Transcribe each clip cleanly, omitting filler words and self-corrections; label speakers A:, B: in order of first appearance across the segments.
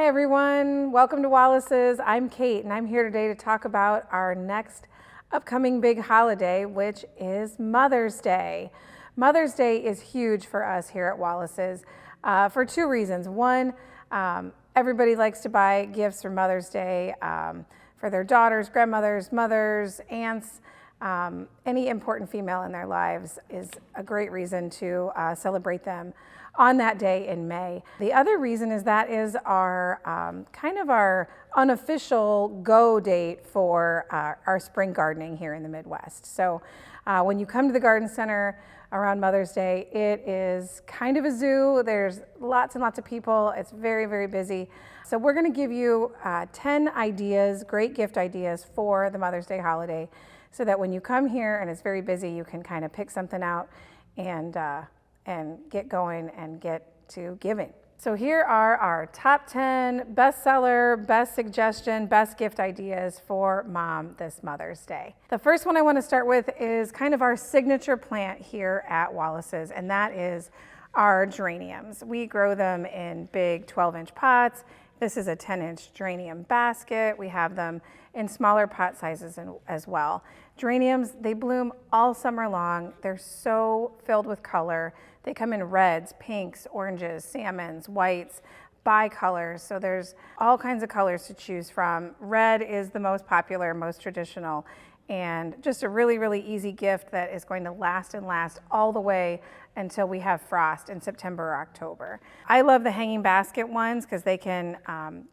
A: everyone, welcome to Wallace's. I'm Kate and I'm here today to talk about our next upcoming big holiday, which is Mother's Day. Mother's Day is huge for us here at Wallace's for two reasons. One, everybody likes to buy gifts for Mother's Day for their daughters, grandmothers, mothers, aunts. Any important female in their lives is a great reason to celebrate them on that day in May. The other reason is that is our kind of our unofficial go date for our spring gardening here in the Midwest. So when you come to the garden center around Mother's Day, it is kind of a zoo. There's lots and lots of people. It's very, very busy. So we're going to give you 10 ideas, great gift ideas for the Mother's Day holiday, so that when you come here and it's very busy, you can kind of pick something out and get going and get to giving. So here are our top 10 bestseller, best suggestion, best gift ideas for mom this Mother's Day. The first one I want to start with is kind of our signature plant here at Wallace's, and that is our geraniums. We grow them in big 12-inch pots. This is a 10-inch geranium basket. We have them in smaller pot sizes as well. Geraniums, they bloom all summer long. They're so filled with color. They come in reds, pinks, oranges, salmons, whites, bicolors. So there's all kinds of colors to choose from. Red is the most popular, most traditional, and just a really, really easy gift that is going to last and last all the way until we have frost in September or October. I love the hanging basket ones because they can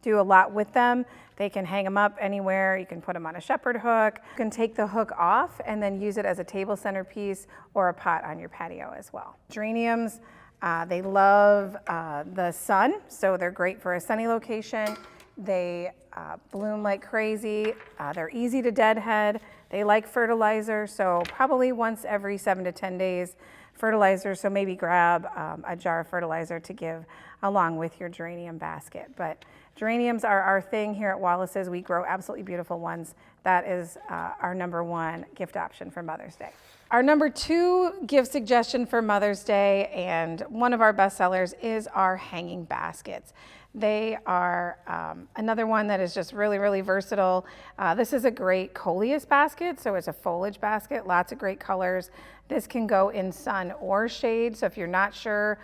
A: do a lot with them. They can hang them up anywhere. You can put them on a shepherd hook. You can take the hook off and then use it as a table centerpiece or a pot on your patio as well. Geraniums, they love the sun, so they're great for a sunny location. They bloom like crazy. They're easy to deadhead. They like fertilizer, so probably once every 7 to 10 days fertilizer. So maybe grab a jar of fertilizer to give along with your geranium basket. But geraniums are our thing here at Wallace's. We grow absolutely beautiful ones. That is our number one gift option for Mother's Day. Our number two gift suggestion for Mother's Day, and one of our best sellers, is our hanging baskets. They are another one that is just really, really versatile. This is a great coleus basket, so it's a foliage basket, lots of great colors. This can go in sun or shade, so if you're not sure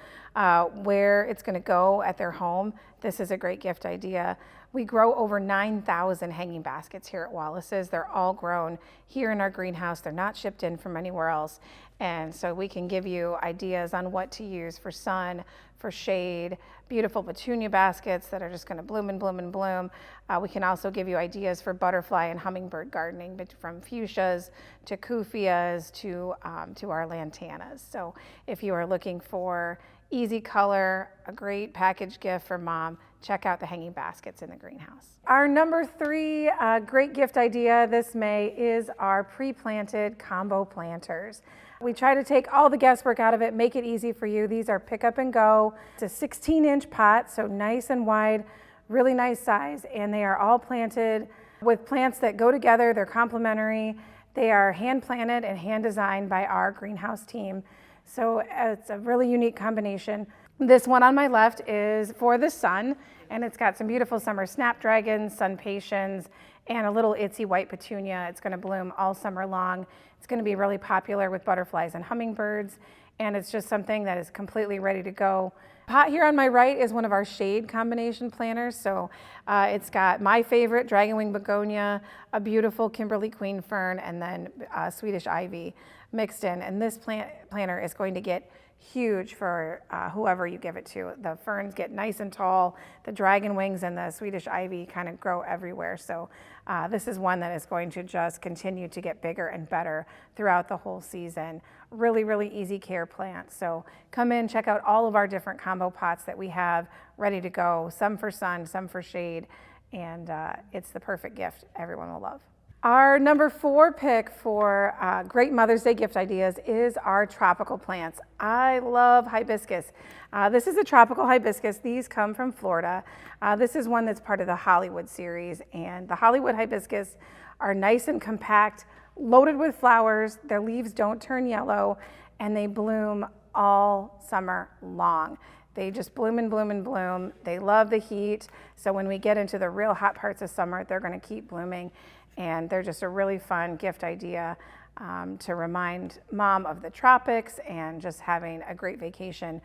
A: where it's going to go at their home, this is a great gift idea. We grow over 9,000 hanging baskets here at Wallace's. They're all grown here in our greenhouse. They're not shipped in from anywhere else. And so we can give you ideas on what to use for sun, for shade, beautiful petunia baskets that are just going to bloom and bloom and bloom. We can also give you ideas for butterfly and hummingbird gardening, from fuchsias to cuffias to our lantanas. So if you are looking for easy color, a great package gift for mom, check out the hanging baskets in the greenhouse. Our number three great gift idea this May is our pre-planted combo planters. We try to take all the guesswork out of it, make it easy for you. These are pick up and go. It's a 16-inch pot, so nice and wide, really nice size, and they are all planted with plants that go together. They're complementary. They are hand planted and hand designed by our greenhouse team. So it's a really unique combination. This one on my left is for the sun, and it's got some beautiful summer snapdragons, sun patiens, and a little itsy white petunia. It's going to bloom all summer long. It's going to be really popular with butterflies and hummingbirds, and it's just something that is completely ready to go. Pot here on my right is one of our shade combination planters. So it's got my favorite dragonwing begonia, a beautiful Kimberly queen fern, and then Swedish ivy mixed in. And this planter is going to get huge for whoever you give it to. The ferns get nice and tall. The dragon wings and the Swedish ivy kind of grow everywhere. So this is one that is going to just continue to get bigger and better throughout the whole season. Really, really easy care plant. So come in, check out all of our different combo pots that we have ready to go. Some for sun, some for shade, and it's the perfect gift everyone will love. Our number four pick for great Mother's Day gift ideas is our tropical plants. I love hibiscus. This is a tropical hibiscus. These come from Florida. This is one that's part of the Hollywood series, and the Hollywood hibiscus are nice and compact, loaded with flowers. Their leaves don't turn yellow, and they bloom all summer long. They just bloom and bloom and bloom. They love the heat. So when we get into the real hot parts of summer, they're going to keep blooming. And they're just a really fun gift idea to remind mom of the tropics and just having a great vacation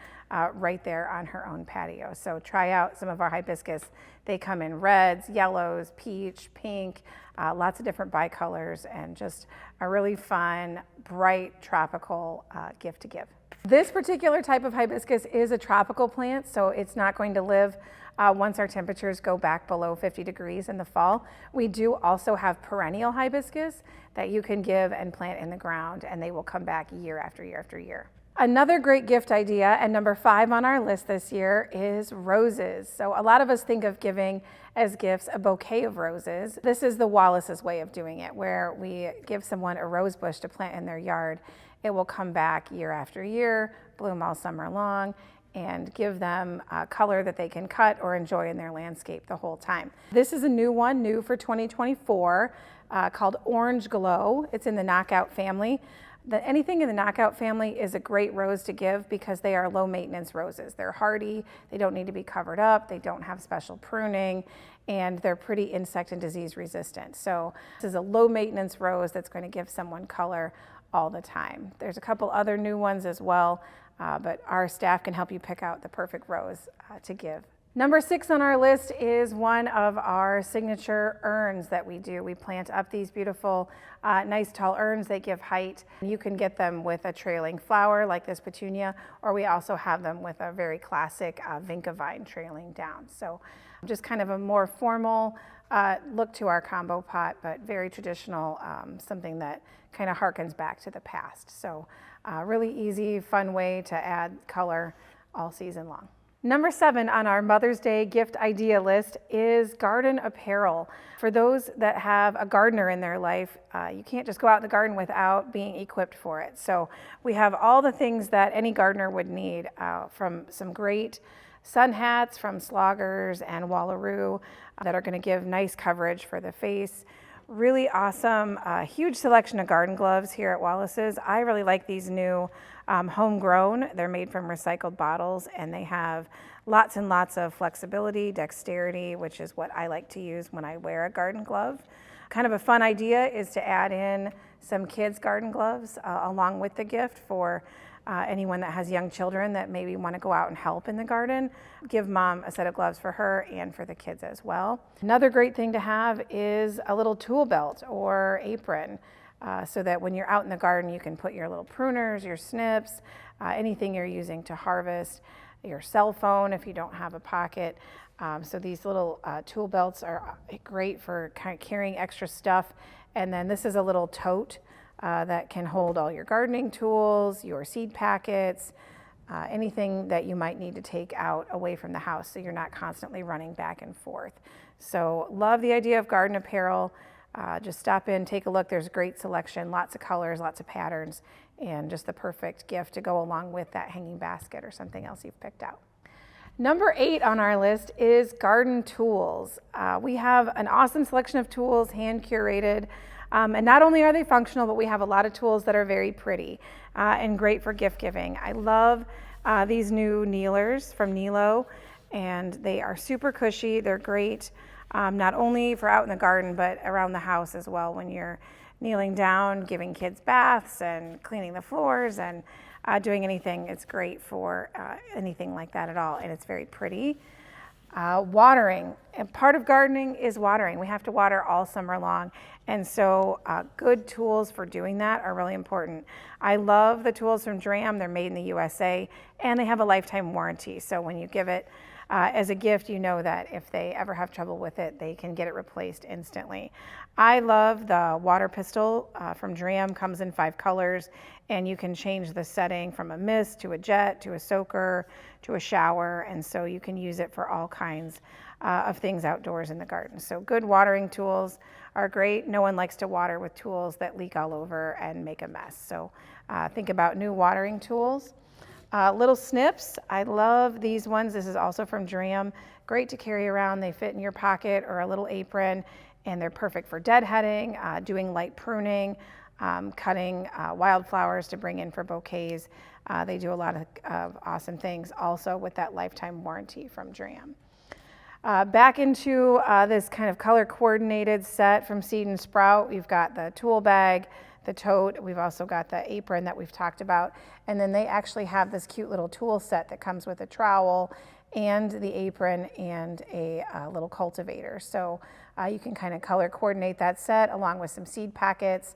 A: right there on her own patio. So try out some of our hibiscus. They come in reds, yellows, peach, pink, lots of different bicolors, and just a really fun, bright, tropical gift to give. This particular type of hibiscus is a tropical plant, so it's not going to live once our temperatures go back below 50 degrees in the fall. We do also have perennial hibiscus that you can give and plant in the ground, and they will come back year after year after year. Another great gift idea, and number 5 on our list this year, is roses. So a lot of us think of giving as gifts a bouquet of roses. This is the Wallace's way of doing it, where we give someone a rose bush to plant in their yard. It will come back year after year, bloom all summer long, and give them a color that they can cut or enjoy in their landscape the whole time. This is a new one, new for 2024, called Orange Glow. It's in the knockout family. Anything in the knockout family is a great rose to give because they are low maintenance roses. They're hardy, they don't need to be covered up, they don't have special pruning, and they're pretty insect and disease resistant. So this is a low maintenance rose that's going to give someone color all the time. There's a couple other new ones as well, but our staff can help you pick out the perfect rose to give. Number 6 on our list is one of our signature urns that we do. We plant up these beautiful, nice tall urns. They give height. You can get them with a trailing flower like this petunia, or we also have them with a very classic vinca vine trailing down. So just kind of a more formal look to our combo pot, but very traditional, something that kind of harkens back to the past. So really easy, fun way to add color all season long. Number 7 on our Mother's Day gift idea list is garden apparel. For those that have a gardener in their life, you can't just go out in the garden without being equipped for it. So we have all the things that any gardener would need, from some great sun hats from Sloggers and Wallaroo that are going to give nice coverage for the face. Really awesome, huge selection of garden gloves here at Wallace's. I really like these new homegrown. They're made from recycled bottles, and they have lots and lots of flexibility, dexterity, which is what I like to use when I wear a garden glove. Kind of a fun idea is to add in some kids' garden gloves along with the gift for anyone that has young children that maybe want to go out and help in the garden. Give mom a set of gloves for her and for the kids as well. Another great thing to have is a little tool belt or apron so that when you're out in the garden you can put your little pruners, your snips, anything you're using to harvest, your cell phone if you don't have a pocket. So these little tool belts are great for kind of carrying extra stuff. And then this is a little tote that can hold all your gardening tools, your seed packets, anything that you might need to take out away from the house so you're not constantly running back and forth. So love the idea of garden apparel. Just stop in, take a look. There's a great selection, lots of colors, lots of patterns, and just the perfect gift to go along with that hanging basket or something else you've picked out. Number 8 on our list is garden tools. We have an awesome selection of tools, hand curated. And not only are they functional, but we have a lot of tools that are very pretty and great for gift giving. I love these new kneelers from Nilo, and they are super cushy. They're great not only for out in the garden, but around the house as well when you're kneeling down, giving kids baths and cleaning the floors and doing anything. It's great for anything like that at all, and it's very pretty. Watering, and part of gardening is watering. We have to water all summer long, and so good tools for doing that are really important. I love the tools from Dram. They're made in the USA, and they have a lifetime warranty. So when you give it as a gift, you know that if they ever have trouble with it, they can get it replaced instantly. I love the water pistol from Dram. Comes in 5 colors, and you can change the setting from a mist to a jet to a soaker to a shower, and so you can use it for all kinds of things outdoors in the garden. So good watering tools are great. No one likes to water with tools that leak all over and make a mess. So think about new watering tools. Little snips, I love these ones. This is also from Dram. Great to carry around. They fit in your pocket or a little apron, and they're perfect for deadheading, doing light pruning, cutting wildflowers to bring in for bouquets. They do a lot of awesome things also with that lifetime warranty from DRAM. Back into this kind of color coordinated set from Seed and Sprout, we've got the tool bag, the tote, we've also got the apron that we've talked about, and then they actually have this cute little tool set that comes with a trowel and the apron and a little cultivator. So you can kind of color coordinate that set along with some seed packets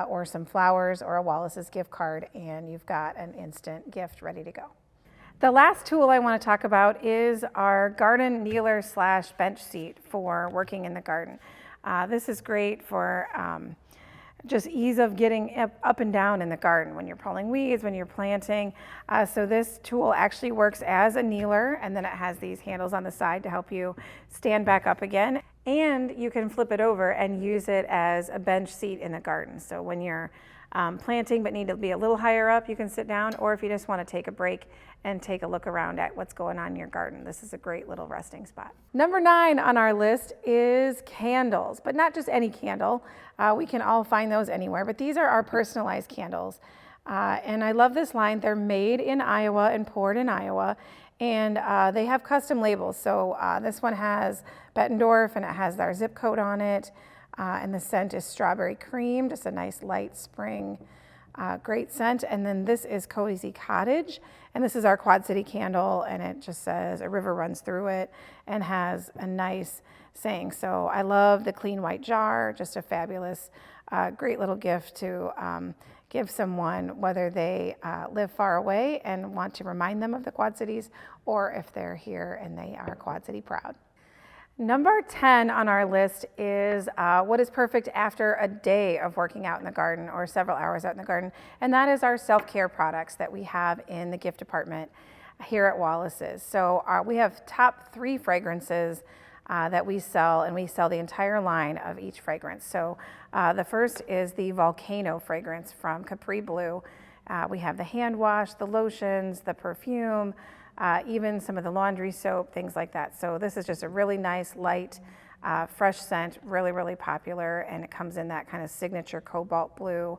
A: or some flowers or a Wallace's gift card, and you've got an instant gift ready to go. The last tool I want to talk about is our garden kneeler / bench seat for working in the garden. This is great for just ease of getting up and down in the garden when you're pulling weeds, when you're planting. So this tool actually works as a kneeler, and then it has these handles on the side to help you stand back up again. And you can flip it over and use it as a bench seat in the garden. So when you're planting but need to be a little higher up, you can sit down, or if you just want to take a break and take a look around at what's going on in your garden, this is a great little resting spot. Number 9 on our list is candles, but not just any candle. We can all find those anywhere, but these are our personalized candles. And I love this line. They're made in Iowa and poured in Iowa, and they have custom labels. So this one has Bettendorf, and it has our zip code on it. And the scent is strawberry cream, just a nice light spring, great scent. And then this is Cozy Cottage, and this is our Quad City candle, and it just says a river runs through it and has a nice saying. So I love the clean white jar, just a fabulous, great little gift to give someone, whether they live far away and want to remind them of the Quad Cities, or if they're here and they are Quad City proud. Number 10 on our list is what is perfect after a day of working out in the garden or several hours out in the garden, and that is our self-care products that we have in the gift department here at Wallace's. So we have top 3 fragrances that we sell, and we sell the entire line of each fragrance. So the first is the Volcano fragrance from Capri Blue. We have the hand wash, the lotions, the perfume, even some of the laundry soap, things like that. So this is just a really nice, light, fresh scent, really, really popular, and it comes in that kind of signature cobalt blue,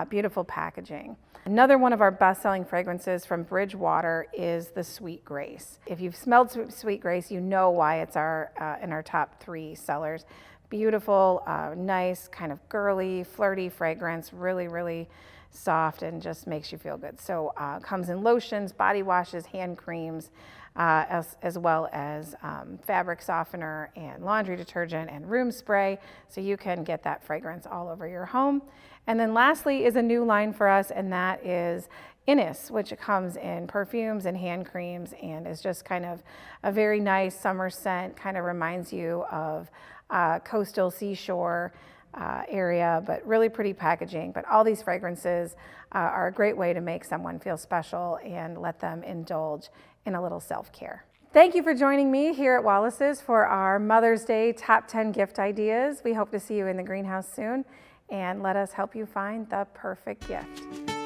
A: beautiful packaging. Another one of our best-selling fragrances from Bridgewater is the Sweet Grace. If you've smelled Sweet Grace, you know why it's in our top 3 sellers. Beautiful, nice, kind of girly, flirty fragrance, really, really soft, and just makes you feel good. So comes in lotions, body washes, hand creams, as well as fabric softener and laundry detergent and room spray, so you can get that fragrance all over your home. And then lastly is a new line for us, and that is Innis, which comes in perfumes and hand creams, and is just kind of a very nice summer scent, kind of reminds you of coastal seashore area, but really pretty packaging. But all these fragrances are a great way to make someone feel special and let them indulge in a little self-care. Thank you for joining me here at Wallace's for our Mother's Day Top 10 gift ideas. We hope to see you in the greenhouse soon, and let us help you find the perfect gift.